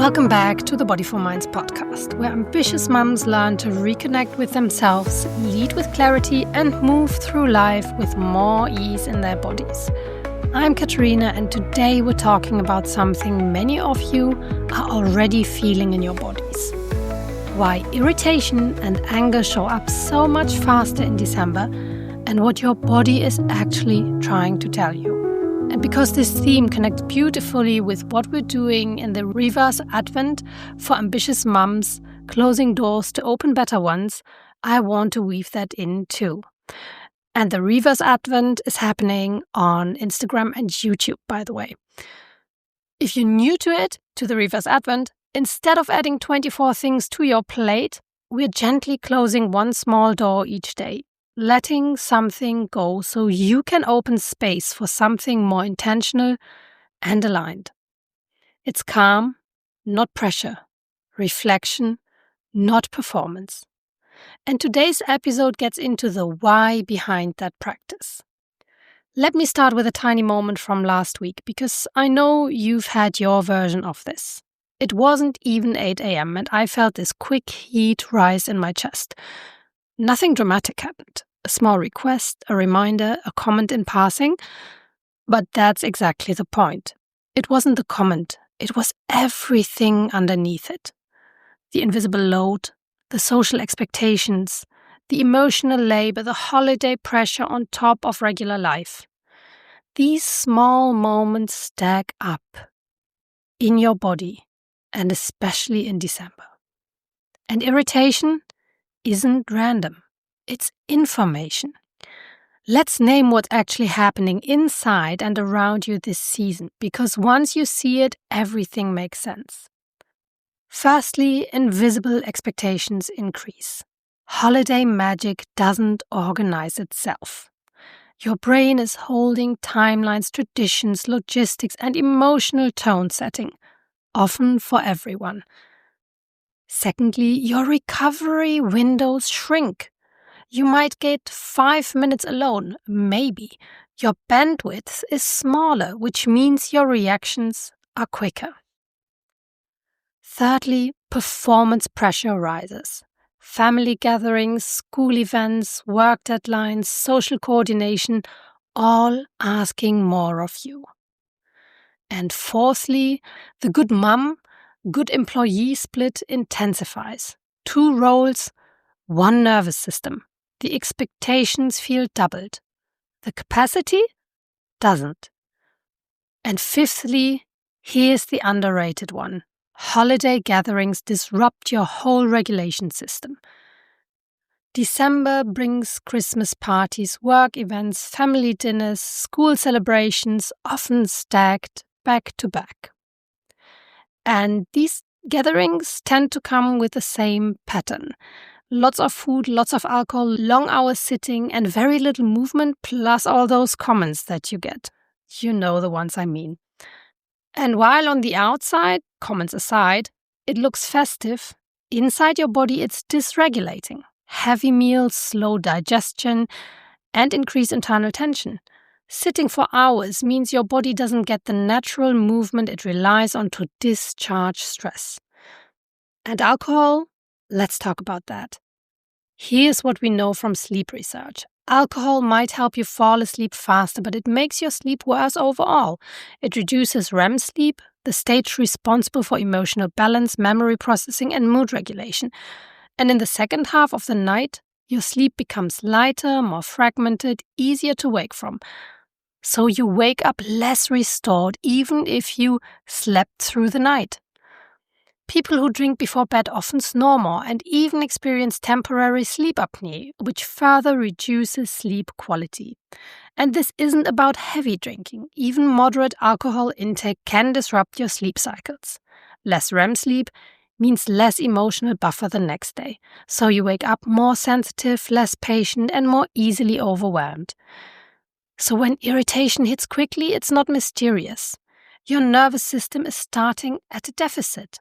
Welcome back to the Body for Minds podcast, where ambitious mums learn to reconnect with themselves, lead with clarity, and move through life with more ease in their bodies. I'm Katerina, and today we're talking about something many of you are already feeling in your bodies. Why irritation and anger show up so much faster in December, and what your body is actually trying to tell you. And because this theme connects beautifully with what we're doing in the reverse Advent for ambitious mums, closing doors to open better ones, I want to weave that in too. And the reverse Advent is happening on Instagram and YouTube, by the way. If you're new to it, to the reverse Advent, instead of adding 24 things to your plate, we're gently closing one small door each day, letting something go so you can open space for something more intentional and aligned. It's calm, not pressure, reflection, not performance. And today's episode gets into the why behind that practice. Let me start with a tiny moment from last week, because I know you've had your version of this. It wasn't even 8 a.m. and I felt this quick heat rise in my chest. Nothing dramatic happened. A small request, a reminder, a comment in passing. But that's exactly the point. It wasn't the comment. It was everything underneath it. The invisible load, the social expectations, the emotional labor, the holiday pressure on top of regular life. These small moments stack up in your body, and especially in December. And irritation isn't random. It's information. Let's name what's actually happening inside and around you this season, because once you see it, everything makes sense. Firstly, invisible expectations increase. Holiday magic doesn't organize itself. Your brain is holding timelines, traditions, logistics, and emotional tone setting, often for everyone. Secondly, your recovery windows shrink. You might get 5 minutes alone, maybe. Your bandwidth is smaller, which means your reactions are quicker. Thirdly, performance pressure rises. Family gatherings, school events, work deadlines, social coordination, all asking more of you. And fourthly, the good mum, good employee split intensifies. 2 roles, 1 nervous system. The expectations feel doubled. The capacity doesn't. And fifthly, here's the underrated one. Holiday gatherings disrupt your whole regulation system. December brings Christmas parties, work events, family dinners, school celebrations, often stacked back to back. And these gatherings tend to come with the same pattern. Lots of food, lots of alcohol, long hours sitting, and very little movement, plus all those comments that you get. You know the ones I mean. And while on the outside, comments aside, it looks festive, inside your body it's dysregulating. Heavy meals, slow digestion, and increased internal tension. Sitting for hours means your body doesn't get the natural movement it relies on to discharge stress. And alcohol? Let's talk about that. Here's what we know from sleep research. Alcohol might help you fall asleep faster, but it makes your sleep worse overall. It reduces REM sleep, the stage responsible for emotional balance, memory processing, and mood regulation. And in the second half of the night, your sleep becomes lighter, more fragmented, easier to wake from. So you wake up less restored, even if you slept through the night. People who drink before bed often snore more and even experience temporary sleep apnea, which further reduces sleep quality. And this isn't about heavy drinking. Even moderate alcohol intake can disrupt your sleep cycles. Less REM sleep means less emotional buffer the next day. So you wake up more sensitive, less patient, and more easily overwhelmed. So when irritation hits quickly, it's not mysterious. Your nervous system is starting at a deficit.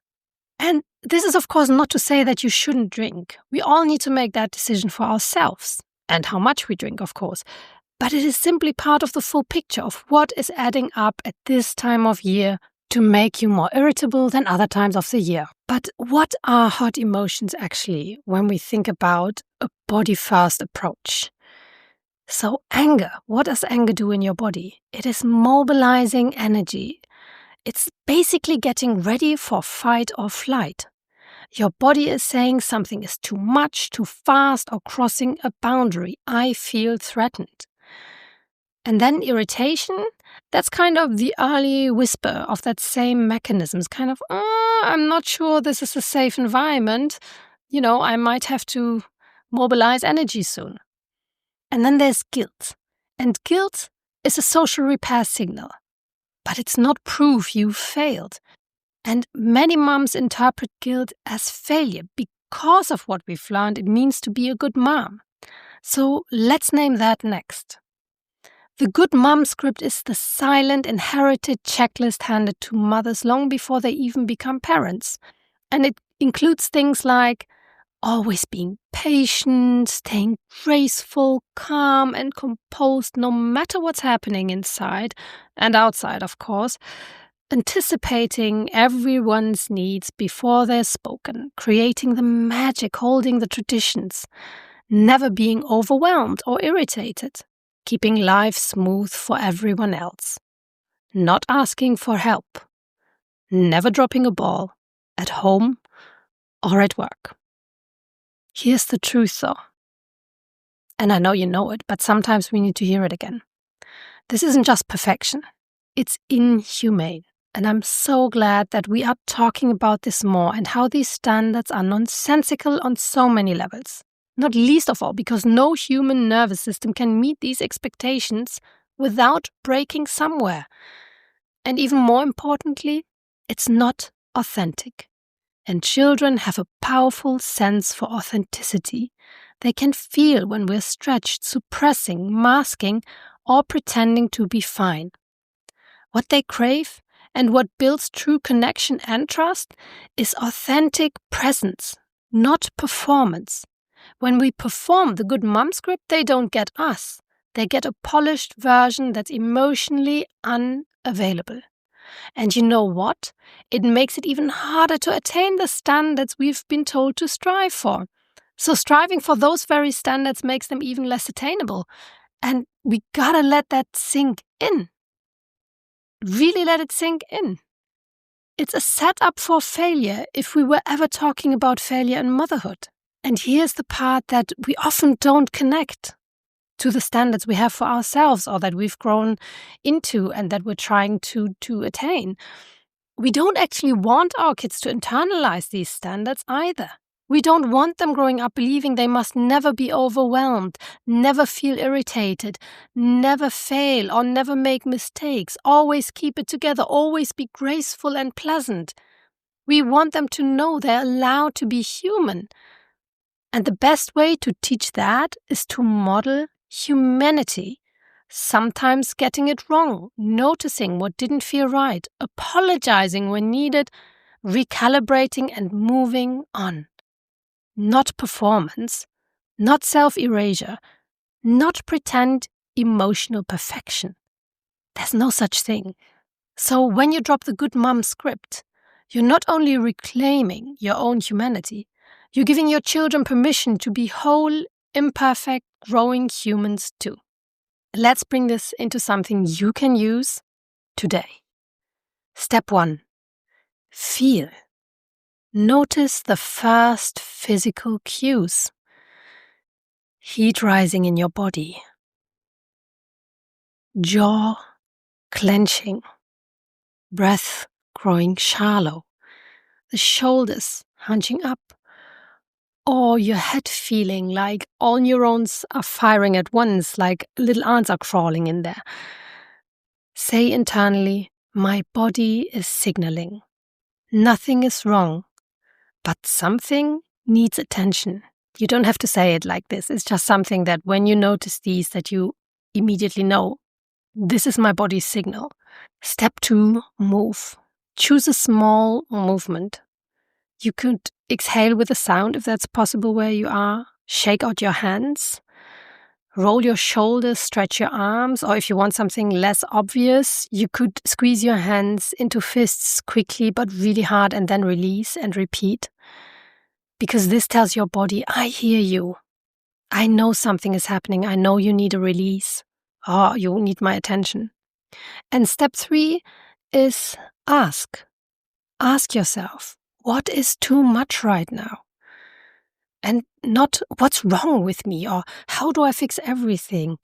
And this is, of course, not to say that you shouldn't drink. We all need to make that decision for ourselves, and how much we drink, of course. But it is simply part of the full picture of what is adding up at this time of year to make you more irritable than other times of the year. But what are hot emotions actually when we think about a body-first approach? So anger, what does anger do in your body? It is mobilizing energy. It's basically getting ready for fight or flight. Your body is saying something is too much, too fast, or crossing a boundary. I feel threatened. And then irritation, that's kind of the early whisper of that same mechanism. It's kind of, I'm not sure this is a safe environment. I might have to mobilize energy soon. And then there's guilt. And guilt is a social repair signal. But it's not proof you failed. And many moms interpret guilt as failure because of what we've learned it means to be a good mom. So let's name that next. The good mom script is the silent, inherited checklist handed to mothers long before they even become parents. And it includes things like always being patient, staying graceful, calm, and composed no matter what's happening inside and outside, of course. Anticipating everyone's needs before they're spoken, creating the magic, holding the traditions, never being overwhelmed or irritated, keeping life smooth for everyone else, not asking for help, never dropping a ball, at home or at work. Here's the truth though, and I know you know it, but sometimes we need to hear it again. This isn't just perfection, it's inhumane. And I'm so glad that we are talking about this more and how these standards are nonsensical on so many levels. Not least of all because no human nervous system can meet these expectations without breaking somewhere. And even more importantly, it's not authentic. And children have a powerful sense for authenticity. They can feel when we're stretched, suppressing, masking, or pretending to be fine. What they crave and what builds true connection and trust is authentic presence, not performance. When we perform the good mom script, they don't get us. They get a polished version that's emotionally unavailable. And you know what? It makes it even harder to attain the standards we've been told to strive for. So striving for those very standards makes them even less attainable. And we gotta let that sink in. Really let it sink in. It's a setup for failure if we were ever talking about failure in motherhood. And here's the part that we often don't connect to the standards we have for ourselves or that we've grown into and that we're trying to attain. We don't actually want our kids to internalize these standards either. We don't want them growing up believing they must never be overwhelmed, never feel irritated, never fail or never make mistakes, always keep it together, always be graceful and pleasant. We want them to know they're allowed to be human. And the best way to teach that is to model humanity. Sometimes getting it wrong, noticing what didn't feel right, apologizing when needed, recalibrating and moving on. Not performance, not self-erasure, not pretend emotional perfection. There's no such thing. So when you drop the good mom script, you're not only reclaiming your own humanity, you're giving your children permission to be whole, imperfect, growing humans too. Let's bring this into something you can use today. Step 1. Feel. Notice the first physical cues. Heat rising in your body. Jaw clenching. Breath growing shallow. The shoulders hunching up. Or your head feeling like all neurons are firing at once, like little ants are crawling in there. Say internally, my body is signaling. Nothing is wrong, but something needs attention. You don't have to say it like this. It's just something that when you notice these, that you immediately know, this is my body's signal. Step 2, move. Choose a small movement. You could exhale with a sound if that's possible where you are. Shake out your hands. roll your shoulders, stretch your arms, or if you want something less obvious, you could squeeze your hands into fists quickly but really hard and then release and repeat. Because this tells your body, I hear you. I know something is happening. I know you need a release. Oh, you need my attention. And step 3 is ask. Ask yourself, what is too much right now? And not what's wrong with me, or how do I fix everything?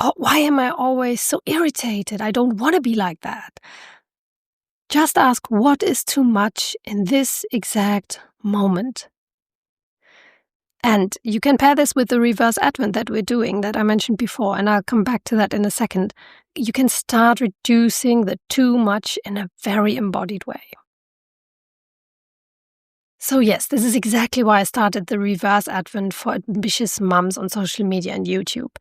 Or why am I always so irritated? I don't want to be like that. Just ask what is too much in this exact moment. And you can pair this with the reverse advent that we're doing that I mentioned before, and I'll come back to that in a second. You can start reducing the too much in a very embodied way. So yes, this is exactly why I started the reverse advent for ambitious mums on social media and YouTube.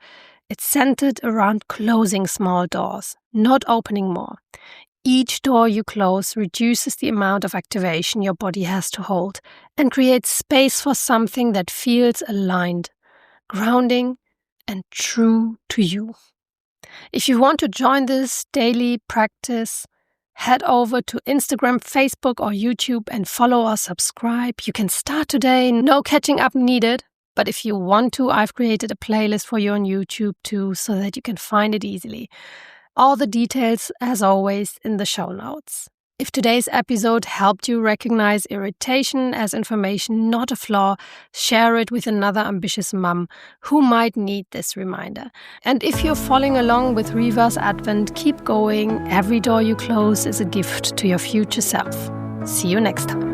It's centered around closing small doors, not opening more. Each door you close reduces the amount of activation your body has to hold and creates space for something that feels aligned, grounding, and true to you. If you want to join this daily practice, head over to Instagram, Facebook, or YouTube and follow or subscribe. You can start today, no catching up needed. But if you want to, I've created a playlist for you on YouTube too, so that you can find it easily. All the details, as always, in the show notes. If today's episode helped you recognize irritation as information, not a flaw, share it with another ambitious mum who might need this reminder. And if you're following along with Reverse Advent, keep going. Every door you close is a gift to your future self. See you next time.